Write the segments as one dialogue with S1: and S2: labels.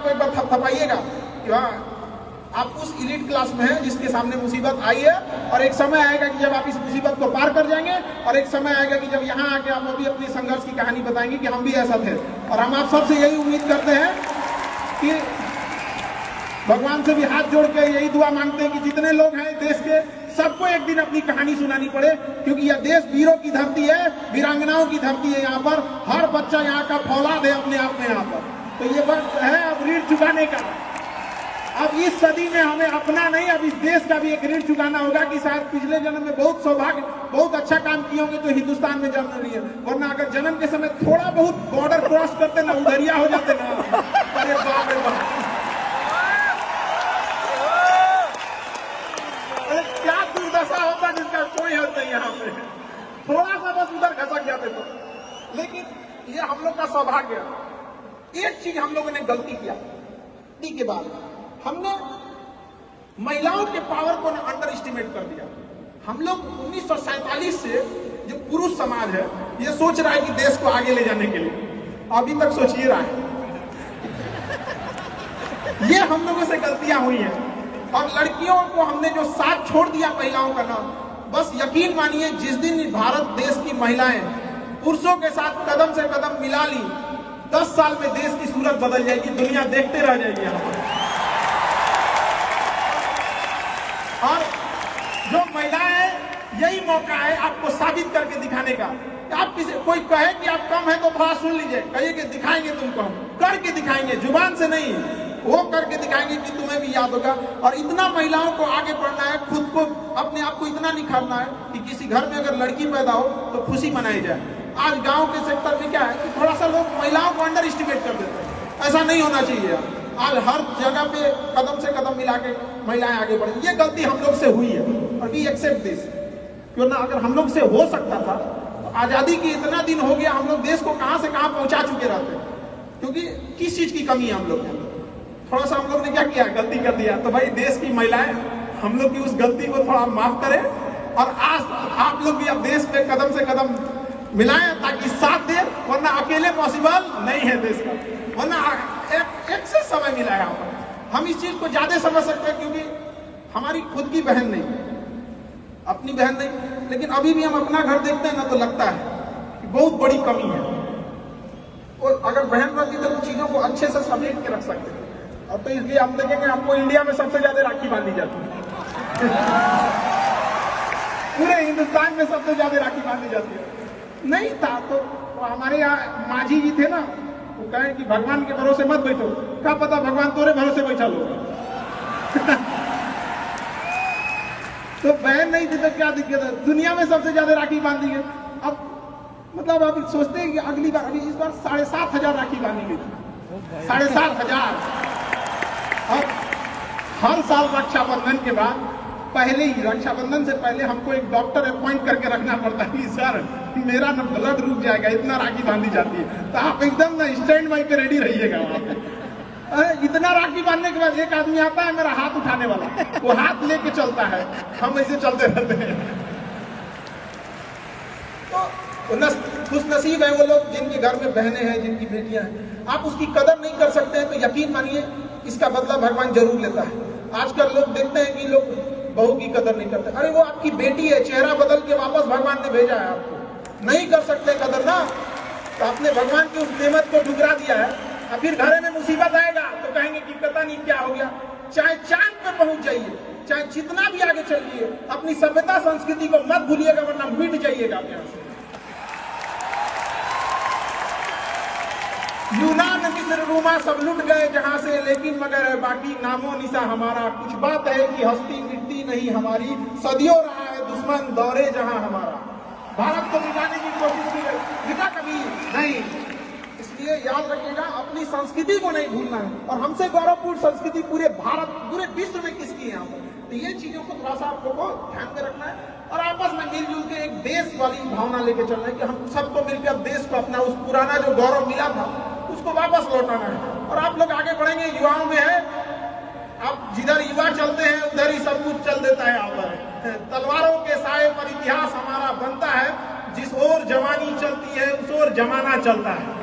S1: को एक बार थपथपाइएगा कि हाँ आप उस इलीट क्लास में हैं जिसके सामने मुसीबत आई है, और एक समय आएगा कि जब आप इस मुसीबत को पार कर जाएंगे, और एक समय आएगा कि जब यहाँ आके आप अभी अपनी संघर्ष की कहानी बताएंगे कि हम भी ऐसा थे। और हम आप सबसे यही उम्मीद करते हैं कि भगवान से भी हाथ जोड़ के यही दुआ मांगते हैं कि जितने लोग हैं देश के, सबको एक दिन अपनी कहानी सुनानी पड़े, क्योंकि यह देश वीरों की धरती है, वीरांगनाओं की धरती है। यहाँ पर हर बच्चा यहाँ का फौलाद है अपने आप में यहाँ पर। तो ये वक्त है अब ऋण चुकाने का। अब इस सदी में हमें अपना नहीं, अब इस देश का भी एक ऋण चुकाना होगा कि शायद पिछले जन्म में बहुत सौभाग्य, बहुत अच्छा काम किए होंगे तो हिंदुस्तान में जन्म लिए, वरना अगर जन्म के समय थोड़ा बहुत बॉर्डर क्रॉस करते ना, उधरिया हो जाते ना, अरे बाप रे बाप, क्या दुर्दशा होता जिसका कोई हल नहीं। यहाँ पे थोड़ा सा बस उधर खसक जाते तो। लेकिन ये हम लोग का सौभाग्य है। एक चीज हम लोगों ने गलती किया के बाद, हमने महिलाओं के पावर को ना अंडर एस्टिमेट कर दिया। हम लोग 1947 से जो पुरुष समाज है ये सोच रहा है कि देश को आगे ले जाने के लिए, अभी तक सोचिए रहा है। ये हम लोगों से गलतियां हुई हैं। और लड़कियों को हमने जो साथ छोड़ दिया महिलाओं का नाम, बस यकीन मानिए जिस दिन भारत देश की महिलाएं पुरुषों के साथ कदम से कदम मिला ली, 10 साल में देश की सूरत बदल जाएगी, दुनिया देखते रह जाएगी यहाँ पर। और जो महिलाएं, यही मौका है आपको साबित करके दिखाने का। आप किसी कोई कहे कि आप कम है तो थोड़ा सुन लीजिए, कहिए कि दिखाएंगे तुमको, हम करके दिखाएंगे, जुबान से नहीं, वो करके दिखाएंगे कि तुम्हें भी याद होगा। और इतना महिलाओं को आगे बढ़ना है, खुद को अपने आप को इतना निखारना है कि किसी घर में अगर लड़की पैदा हो तो खुशी मनाई जाए। आज गांव के सेक्टर में क्या है कि थोड़ा सा लोग महिलाओं को अंडर एस्टिमेट कर देते हैं, ऐसा नहीं होना चाहिए। आज हर जगह पे कदम से कदम मिला के महिलाएं आगे बढ़ी। ये गलती हम लोग से हुई है और वी एक्सेप्ट दिस। क्यों ना, अगर हम लोग से हो सकता था तो आजादी की इतना दिन हो गया, हम लोग देश को कहां से कहां पहुंचा चुके रहते हैं। क्योंकि किस चीज की कमी है हम लोग में, थोड़ा सा हम लोग ने क्या किया, गलती कर दिया। तो भाई देश की महिलाएं हम लोग की उस गलती को थोड़ा माफ करें, और आज आप लोग भी अब देश पे कदम से कदम मिलाएं ताकि साथ दे, वरना अकेले पॉसिबल नहीं है देश का। वरना एक से समय मिला है यहाँ पर। हम इस चीज को ज्यादा समझ सकते हैं क्योंकि हमारी खुद की बहन नहीं, अपनी बहन नहीं, लेकिन अभी भी हम अपना घर देखते हैं ना तो लगता है कि बहुत बड़ी कमी है। और अगर बहन रहती तो चीजों को अच्छे से समेट के रख सकते हैं। अब तो इसलिए हम देखेंगे आपको इंडिया में सबसे ज्यादा राखी बांधी जाती है पूरे हिंदुस्तान में सबसे ज्यादा राखी बांधी जाती है। नहीं था तो हमारे यहाँ माझी जी थे ना, वो कहे कि भगवान के भरोसे मत बैठो, क्या पता भगवान तोरे भरोसे बैठा लो तो बहन नहीं थी तो क्या दिक्कत है, दुनिया में सबसे ज्यादा राखी बांधी है। अब मतलब अभी सोचते हैं कि अगली बार, अभी इस बार 7,500 राखी बांधी गई थी, 7,500। और हर साल रक्षाबंधन के बाद, पहले ही रक्षाबंधन से पहले हमको एक डॉक्टर अपॉइंट करके रखना पड़ता है कि सर मेरा ना ब्लड रुक जाएगा, इतना राखी बांधी जाती है। तो आप एकदम ना स्टैंड बाई पे रेडी रहिएगा वहां पे। इतना राखी बांधने के बाद एक आदमी आता है मेरा हाथ उठाने वाला, वो हाथ लेके चलता है, हम ऐसे चलते रहते हैं। तो खुश नसीब है वो लोग जिनके घर में बहनें हैं, जिनकी बेटियां हैं। आप उसकी कदर नहीं कर सकते हैं तो यकीन मानिए इसका बदला भगवान जरूर लेता है। आजकल लोग देखते हैं कि लोग बहू की कदर नहीं करते। अरे वो आपकी बेटी है, चेहरा बदल के वापस भगवान ने भेजा है आपको, नहीं कर सकते कदर ना, तो आपने भगवान की उस नेमत को ठुकरा दिया है। और फिर घरे में मुसीबत आएगा तो कहेंगे कि पता नहीं क्या हो गया। चाहे चांद पे पहुंच जाइए, चाहे जितना भी आगे चलिए, अपनी सभ्यता संस्कृति को मत भूलिएगा, वरना मिट जाइएगा यहाँ से। यूनान, मिस्र, रोमा सब लुट गए जहां से, लेकिन मगर बाकी नामो निशा हमारा। कुछ बात है कि हस्ती मिटती नहीं हमारी, सदियों रहा है दुश्मन दौरे जहां हमारा। भारत को मिटाने की कोशिश की गई, मिटा कभी नहीं। इसलिए याद रखिएगा, अपनी संस्कृति को नहीं भूलना है। और हमसे गौरवपूर्ण संस्कृति पूरे भारत, पूरे विश्व में किसकी है यहाँ पर। तो ये चीजों को थोड़ा सा आपको ध्यान में रखना है और आपस में मिलजुल के एक देश वाली भावना लेके चलना है कि हम सबको मिलकर देश को अपना उस पुराना जो गौरव मिला था उसको वापस लौटाना है। और आप लोग आगे बढ़ेंगे, युवाओं में है, आप जिधर युवा चलते हैं उधर ही सब कुछ चल देता है। आप तलवारों के साए पर इतिहास हमारा बनता है, जिस ओर जवानी चलती है उस ओर जमाना चलता है।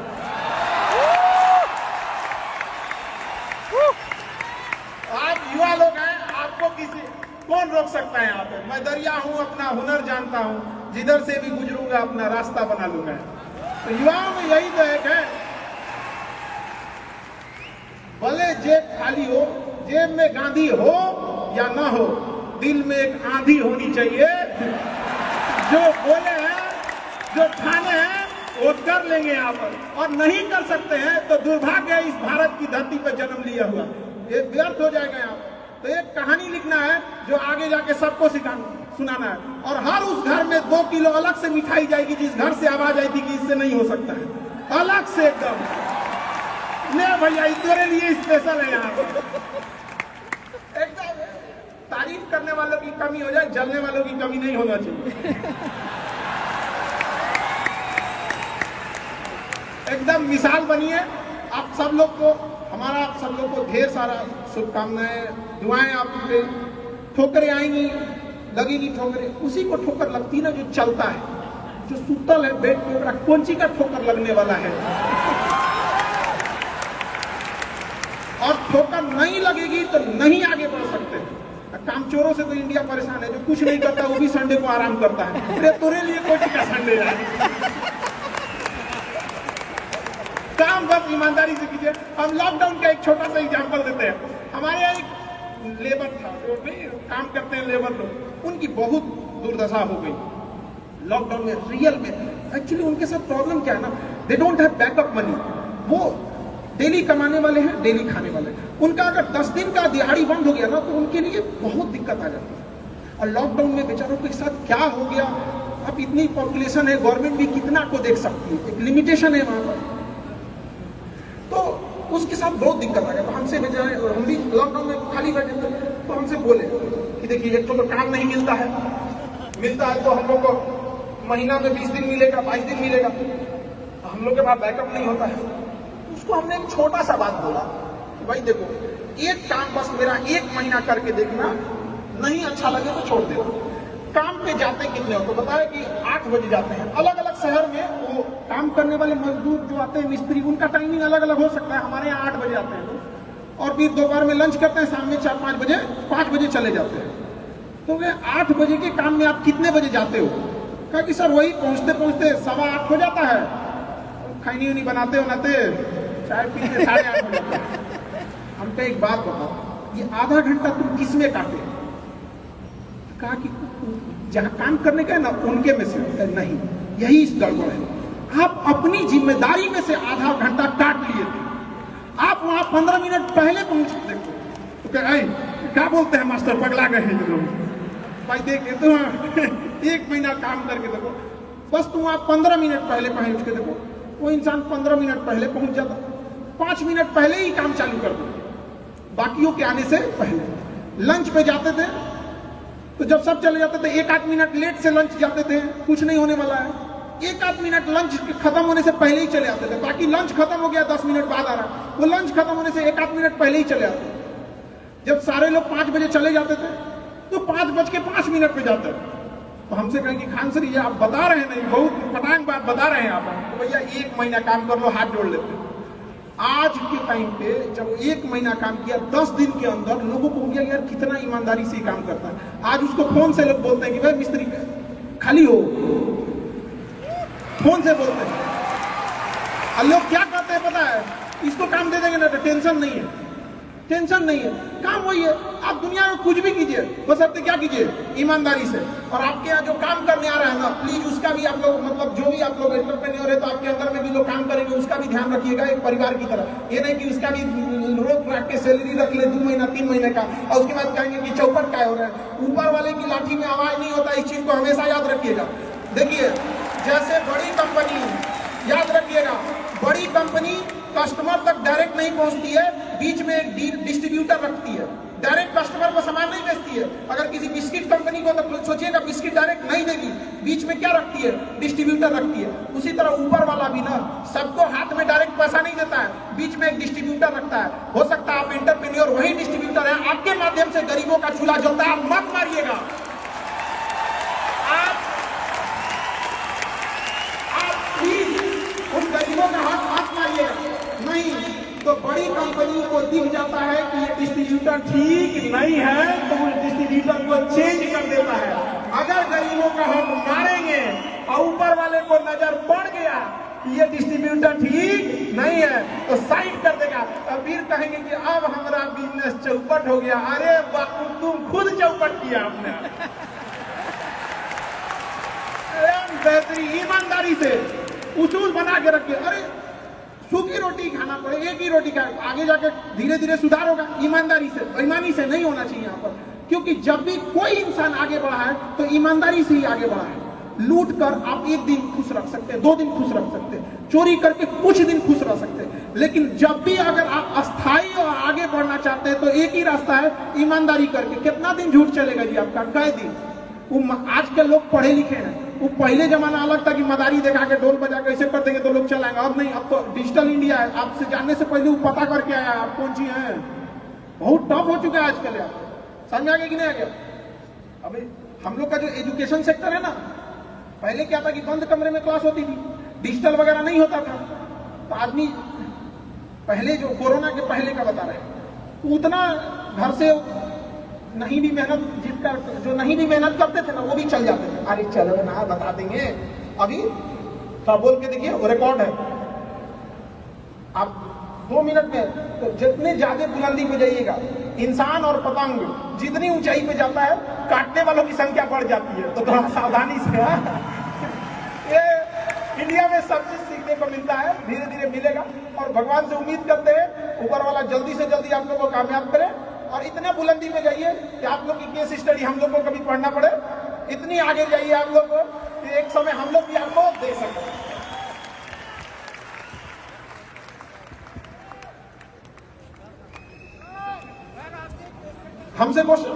S1: किसी कौन रोक सकता है यहाँ पे? मैं दरिया हूँ, अपना हुनर जानता हूँ, जिधर से भी गुजरूंगा अपना रास्ता बना लूंगा। तो युवाओं में यही तो एक है, भले जेब खाली हो, जेब में गांधी हो या ना हो, दिल में एक आंधी होनी चाहिए। जो बोले हैं, जो ठाने हैं, वो कर लेंगे यहाँ पर, और नहीं कर सकते हैं तो दुर्भाग्य है इस भारत की धरती पर जन्म लिया हुआ, ये व्यर्थ हो जाएगा यहाँ पर। तो एक कहानी लिखना है जो आगे जाके सबको सुनाना है, और हर उस घर में 2 किलो अलग से मिठाई जाएगी जिस घर से आवाज आई थी कि इससे नहीं हो सकता है, अलग से एकदम। ले भैया, तेरे लिए स्पेशल है यहाँ पर। एकदम तारीफ करने वालों की कमी हो जाए, जलने वालों की कमी नहीं होना चाहिए। एकदम मिसाल बनिए। आप सब लोग को, हमारा आप सब लोग को ढेर सारा शुभकामनाएं, दुआएं। आप पे ठोकरें आएंगी, लगेगी ठोकरें, उसी को ठोकर लगती ना जो चलता है, जो सुतल है बेड पे, कौन सी का ठोकर लगने वाला है। और ठोकर नहीं लगेगी तो नहीं आगे बढ़ सकते। कामचोरों से तो इंडिया परेशान है, जो कुछ नहीं करता वो भी संडे को आराम करता है। अरे तेरे लिए कोई का संडे है? काम बस ईमानदारी से कीजिए। हम लॉकडाउन का एक छोटा सा एग्जांपल देते हैं। हमारे यहाँ एक लेबर था, जो नहीं काम करते हैं लेबर लोग, उनकी बहुत दुर्दशा हो गई लॉकडाउन में। रियल में एक्चुअली उनके साथ प्रॉब्लम क्या है ना, they don't have backup money. वो डेली कमाने वाले हैं, डेली खाने वाले हैं। उनका अगर 10 दिन का दिहाड़ी बंद हो गया ना तो उनके लिए बहुत दिक्कत आ जाती है। और लॉकडाउन में बेचारों के साथ क्या हो गया, अब इतनी पॉपुलेशन है, गवर्नमेंट भी कितना को देख सकती है, एक लिमिटेशन है वहां पर, तो उसके साथ बहुत दिक्कत आ गया। तो हमसे बेचारे, हम भी लॉकडाउन में खाली बैठे थे, तो हमसे बोले कि देखिए एक तो काम नहीं मिलता है, मिलता है तो हम लोग को महीना में 20 दिन मिलेगा, 22 दिन मिलेगा, तो हम लोग के पास बैकअप नहीं होता है। उसको हमने एक छोटा सा बात बोला कि भाई देखो, एक काम बस मेरा 1 महीना करके देखना, नहीं अच्छा लगे तो छोड़ देना। काम पे जाते कितने हो? तो बताया कि 8 बजे जाते हैं। अलग अलग शहर में वो काम करने वाले मजदूर जो आते हैं, मिस्त्री, उनका टाइमिंग अलग अलग हो सकता है। हमारे यहाँ 8 बजे आते हैं लोग, और फिर दोपहर में लंच करते हैं, शाम में 4-5 बजे, 5 बजे चले जाते हैं। तो वे 8 बजे के काम में आप कितने बजे जाते हो? कहा कि सर वही पहुंचते पहुंचते 7:15 हो जाता है, खैनी उनी बनाते चाय पीते 8:30 हो जाता है। हमको एक बात बताओ, ये आधा घंटा तुम किस में काटे? कहा कि जहां काम करने का है ना उनके में से नहीं, यही इस गड़बड़ है। आप अपनी जिम्मेदारी में से आधा घंटा काट लिए थे, आप वहां 15 मिनट पहले पहुंच देखो तो क्या बोलते हैं मास्टर, पगला गए हैं लोग। भाई देखिए तो 1 महीना काम करके देखो, बस तुम आप 15 मिनट पहले पहुंच के देखो, वो इंसान 15 मिनट पहले पहुंच जाता, 5 मिनट पहले ही काम चालू कर दो, बाकियों के आने से पहले। लंच पे जाते थे तो जब सब चले जाते थे 1-8 मिनट लेट से लंच जाते थे, कुछ नहीं होने वाला है, 1-8 मिनट लंच खत्म होने से पहले ही चले आते थे, ताकि लंच खत्म हो गया 10 मिनट बाद आ रहा, वो लंच खत्म होने से 1-8 मिनट पहले ही चले आते। जब सारे लोग 5 बजे चले जाते थे तो 5:05 पे जाते। तो हमसे कहें कि खान सर ये आप बता रहे हैं, नहीं बहुत पटांग बात बता रहे हैं आप, तो भैया 1 महीना काम कर लो, हाथ जोड़ लेते। आज के टाइम पे जब 1 महीना काम किया, 10 दिन के अंदर लोगों को हो गया यार कितना ईमानदारी से काम करता है। आज उसको फोन से लोग बोलते हैं कि भाई मिस्त्री खाली हो, फोन से बोलते हैं। और लोग क्या कहते हैं पता है, इसको काम दे देंगे ना तो टेंशन नहीं है, टेंशन नहीं है, काम वही है। आप दुनिया में कुछ भी कीजिए, बस अब क्या कीजिए, ईमानदारी से। और आपके यहाँ जो काम करने आ रहा है ना, प्लीज उसका भी आप लोग, मतलब जो भी आप लोग एंटरप्रेन्योर है तो आपके अंदर में भी लोग काम करेंगे, उसका भी ध्यान रखिएगा एक परिवार की तरह। ये नहीं कि उसका भी रोक रख के सैलरी रख ले 2 महीना 3 महीने का, और उसके बाद कहेंगे कि चौपट क्या हो रहा है। ऊपर वाले की लाठी में आवाज नहीं होता, इस चीज को हमेशा याद रखिएगा। देखिए जैसे बड़ी कंपनी, याद रखिएगा, बड़ी कंपनी कस्टमर तक डायरेक्ट नहीं पहुंचती है, बीच में एक डिस्ट्रीब्यूटर रखती है, डायरेक्ट कस्टमर को सामान नहीं बेचती है। अगर किसी बिस्किट कंपनी को तो सोचिएगा बिस्किट डायरेक्ट नहीं देगी, बीच में क्या रखती है, डिस्ट्रीब्यूटर रखती है। उसी तरह ऊपर वाला भी ना सबको हाथ में डायरेक्ट पैसा नहीं देता है, बीच में एक डिस्ट्रीब्यूटर रखता है। हो सकता है आप एंटरप्रेन्योर वही डिस्ट्रीब्यूटर है, आपके माध्यम से गरीबों का चूल्हा जलता है, आप मत मारिएगा। आप प्लीज उन गरीबों का हाथ मत मारिएगा, नहीं तो बड़ी कंपनी को दिख जाता है कि ये डिस्ट्रीब्यूटर ठीक नहीं है, तो को चेंज कर देता है। अगर गरीबों का हक मारेंगे और ऊपर वाले को नजर पड़ गया कि ये डिस्ट्रीब्यूटर ठीक नहीं है तो साइड कर देगा, और फिर कहेंगे कि अब हमारा बिजनेस चौपट हो गया। अरे बापू तुम खुद चौपट किया आपने। बेहतरीन ईमानदारी से उसूल बना के रखिए। अरे सूखी रोटी खाना पड़े, एक ही रोटी खाए, आगे जाके धीरे धीरे सुधार होगा। ईमानदारी से, बेईमानी से नहीं होना चाहिए यहाँ पर, क्योंकि जब भी कोई इंसान आगे बढ़ा है तो ईमानदारी से ही आगे बढ़ा है। लूट कर आप एक दिन खुश रख सकते हैं, 2 दिन खुश रख सकते हैं, चोरी करके कुछ दिन खुश रह सकते हैं, लेकिन जब भी अगर आप अस्थायी और आगे बढ़ना चाहते हैं तो एक ही रास्ता है, ईमानदारी करके। कितना दिन झूठ चलेगा जी आपका? कई दिन। आज के लोग पढ़े लिखे हैं, वो पहले जमाना अलग था कि मदारी दिखा के ढोल बजा के ऐसे कर देंगे तो लोग चलाएंगे। अब नहीं, अब तो डिजिटल इंडिया है। आपसे जानने से पहले वो पता करके आया आप कौन सी है। बहुत टफ हो चुका है आजकल यार। समझ आ गया कि नहीं आ गया? अभी हम लोग का जो एजुकेशन सेक्टर है ना, पहले क्या था कि बंद कमरे में क्लास होती थी, डिजिटल वगैरह नहीं होता था। तो आदमी पहले जो कोरोना के पहले का बता रहे हैं, उतना घर से नहीं भी मेहनत, जिसका जो नहीं भी मेहनत करते थे ना वो भी चल जाते थे। अरे चलो ना बता देंगे, अभी तो बोल के देखिए, वो रिकॉर्ड है। आप 2 मिनट में तो जितने ज्यादा बुलंदी पे जाइएगा, इंसान और पतंग जितनी ऊंचाई पे जाता है काटने वालों की संख्या बढ़ जाती है। तो थोड़ा सावधानी से। ये इंडिया में सब चीज सीखने को मिलता है, धीरे धीरे मिलेगा। और भगवान से उम्मीद करते हैं ऊपर वाला जल्दी से जल्दी आप लोग को कामयाब करे, और इतने बुलंदी में जाइए कि आप लोग की केस स्टडी हम लोग को कभी पढ़ना पड़े। इतनी आगे जाइए आप लोग को कि एक समय हम लोग भी आपको दे सकें। हमसे क्वेश्चन